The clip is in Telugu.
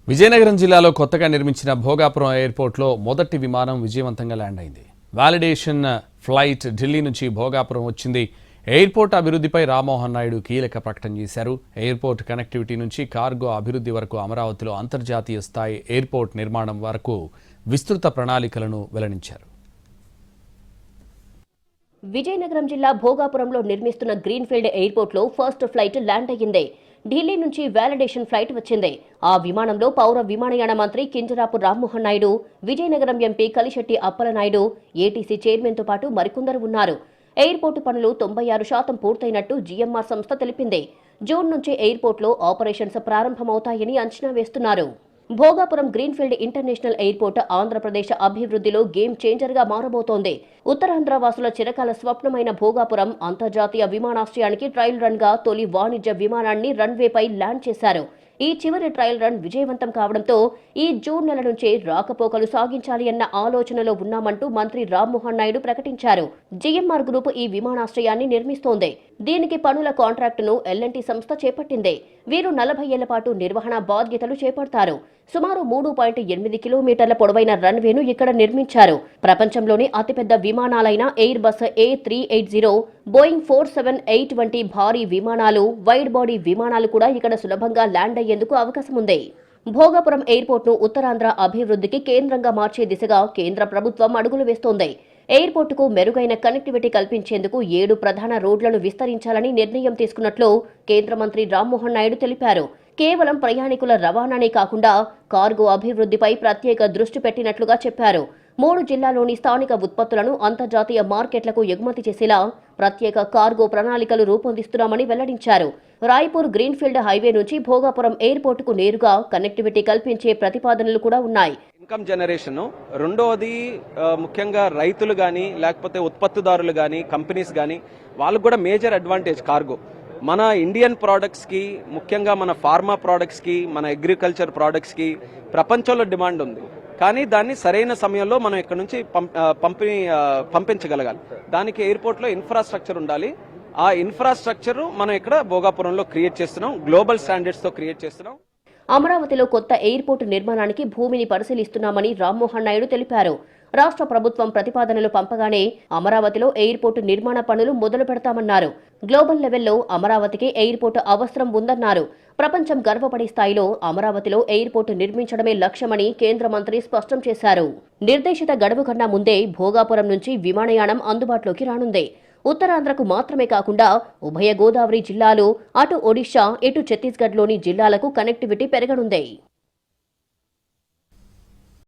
విజయనగరం జిల్లాలో కొత్తగా నిర్మించిన భోగాపురం ఎయిర్పోర్ట్లో మొదటి విమానం విజయవంతంగా ల్యాండ్ అయింది. వాలిడేషన్ ఫ్లైట్ ఢిల్లీ నుంచి భోగాపురం వచ్చింది. ఎయిర్పోర్ట్ అభివృద్ధిపై రామ్మోహన్ నాయుడు కీలక ప్రకటన చేశారు. ఎయిర్పోర్ట్ కనెక్టివిటీ నుంచి కార్గో అభివృద్ధి వరకు అమరావతిలో అంతర్జాతీయ స్థాయి ఎయిర్పోర్ట్ నిర్మాణం వరకు విస్తృత ప్రణాళికలను వెల్లడించారు. విజయనగరం జిల్లా భోగాపురంలో నిర్మిస్తున్న గ్రీన్ఫీల్డ్ ఎయిర్పోర్ట్లో ఫస్ట్ ఫ్లైట్ ల్యాండ్ అయ్యింది. ఢిల్లీ నుంచి వాలిడేషన్ ఫ్లైట్ వచ్చింది. ఆ విమానంలో పౌర విమానయాన మంత్రి కింజరాపు రామ్మోహన్ నాయుడు, విజయనగరం ఎంపీ కలిశెట్టి అప్పలనాయుడు, ఏటీసీ చైర్మన్తో పాటు మరికొందరు ఉన్నారు. ఎయిర్పోర్టు పనులు 96% పూర్తయినట్టు జీఎంఆర్ సంస్థ తెలిపింది. జూన్ నుంచి ఎయిర్పోర్ట్లో ఆపరేషన్స్ ప్రారంభమవుతాయని అంచనా వేస్తున్నారు. Bhogapuram greenfield international airport Andhra Pradesh అభివృద్ధిలో గేమ్ చేంజర్గా మారబోతోంది. ఉత్తరాంధ్ర వాసుల చిరకాల స్వప్నమైన భోగాపురం అంతర్జాతీయ విమానాశ్రయానికి ట్రయల్ రన్ గా తొలి వాణిజ్య విమానాన్ని రన్వేపై ల్యాండ్ చేశారు. ఈ చివరి ట్రయల్ రన్ విజయవంతం కావడంతో ఈ జూన్ నెల నుంచే రాకపోకలు సాగించాలి అన్న ఆలోచనలో ఉన్నామంటూ మంత్రి రామ్మోహన్ నాయుడు ప్రకటించారు. జీఎంఆర్ గ్రూప్ ఈ విమానాశ్రయాన్ని నిర్మిస్తోంది. దీనికి పనుల కాంట్రాక్టును ఎల్ఎన్టీ సంస్థ చేపట్టింది. వీరు 40 ఏళ్ల పాటు నిర్వహణ బాధ్యతలు చేపడతారు. సుమారు 3.8 కిలోమీటర్ల పొడవైన రన్వేను ఇక్కడ నిర్మించారు. ప్రపంచంలోని అతిపెద్ద విమానాలైన ఎయిర్ బస్ A380, బోయింగ్ 478 వంటి భారీ విమానాలు, వైడ్ బాడీ విమానాలు కూడా ఇక్కడ సులభంగా ల్యాండ్ అయ్యేందుకు అవకాశం ఉంది. భోగాపురం ఎయిర్పోర్ట్ను ఉత్తరాంధ్ర అభివృద్ధికి కేంద్రంగా మార్చే దిశగా కేంద్ర ప్రభుత్వం అడుగులు వేస్తోంది. ఎయిర్పోర్టుకు మెరుగైన కనెక్టివిటీ కల్పించేందుకు 7 ప్రధాన రోడ్లను విస్తరించాలని నిర్ణయం తీసుకున్నట్లు కేంద్ర మంత్రి రామ్మోహన్ నాయుడు తెలిపారు. కేవలం ప్రయాణికుల రవాణానే కాకుండా కార్గో అభివృద్ధిపై ప్రత్యేక దృష్టి పెట్టినట్లుగా చెప్పారు. 3 జిల్లాల్లోని స్థానిక ఉత్పత్తులను అంతర్జాతీయ మార్కెట్లకు ఎగుమతి చేసేలా ప్రత్యేక కార్గో ప్రణాళికలు రూపొందిస్తున్నామని వెల్లడించారు. రాయ్పూర్ గ్రీన్ఫీల్డ్ హైవే నుంచి భోగాపురం ఎయిర్పోర్టుకు నేరుగా కనెక్టివిటీ కల్పించే ప్రతిపాదనలు కూడా ఉన్నాయి. ఇన్కమ్ జనరేషన్, రెండోది ముఖ్యంగా రైతులు కానీ లేకపోతే ఉత్పత్తిదారులు కానీ కంపెనీస్ కానీ వాళ్ళకు కూడా మేజర్ అడ్వాంటేజ్ కార్గో. మన ఇండియన్ ప్రోడక్ట్స్కి, ముఖ్యంగా మన ఫార్మా ప్రోడక్ట్స్కి, మన అగ్రికల్చర్ ప్రోడక్ట్స్కి ప్రపంచంలో డిమాండ్ ఉంది. కానీ దాన్ని సరైన సమయంలో మనం ఇక్కడ నుంచి పంపించగలగాలి. దానికి ఎయిర్పోర్ట్లో ఇన్ఫ్రాస్ట్రక్చర్ ఉండాలి. ఆ ఇన్ఫ్రాస్ట్రక్చర్ మనం ఇక్కడ భోగాపురంలో క్రియేట్ చేస్తున్నాం, గ్లోబల్ స్టాండర్డ్స్తో క్రియేట్ చేస్తున్నాం. అమరావతిలో కొత్త ఎయిర్పోర్టు నిర్మాణానికి భూమిని పరిశీలిస్తున్నామని రామ్మోహన్ నాయుడు తెలిపారు. రాష్ట్ర ప్రభుత్వం ప్రతిపాదనలు పంపగానే అమరావతిలో ఎయిర్పోర్టు నిర్మాణ పనులు మొదలు పెడతామన్నారు. గ్లోబల్ లెవెల్లో అమరావతికి ఎయిర్పోర్టు అవసరం ఉందన్నారు. ప్రపంచం గర్వపడే స్థాయిలో అమరావతిలో ఎయిర్పోర్టు నిర్మించడమే లక్ష్యమని కేంద్ర మంత్రి స్పష్టం చేశారు. నిర్దేశిత గడువు కన్నా ముందే భోగాపురం నుంచి విమానయానం అందుబాటులోకి రానుంది. ఉత్తరాంధ్రకు మాత్రమే కాకుండా ఉభయ గోదావరి జిల్లాలు, అటు ఒడిషా, ఇటు ఛత్తీస్గఢ్లోని జిల్లాలకు కనెక్టివిటీ పెరగనుంది.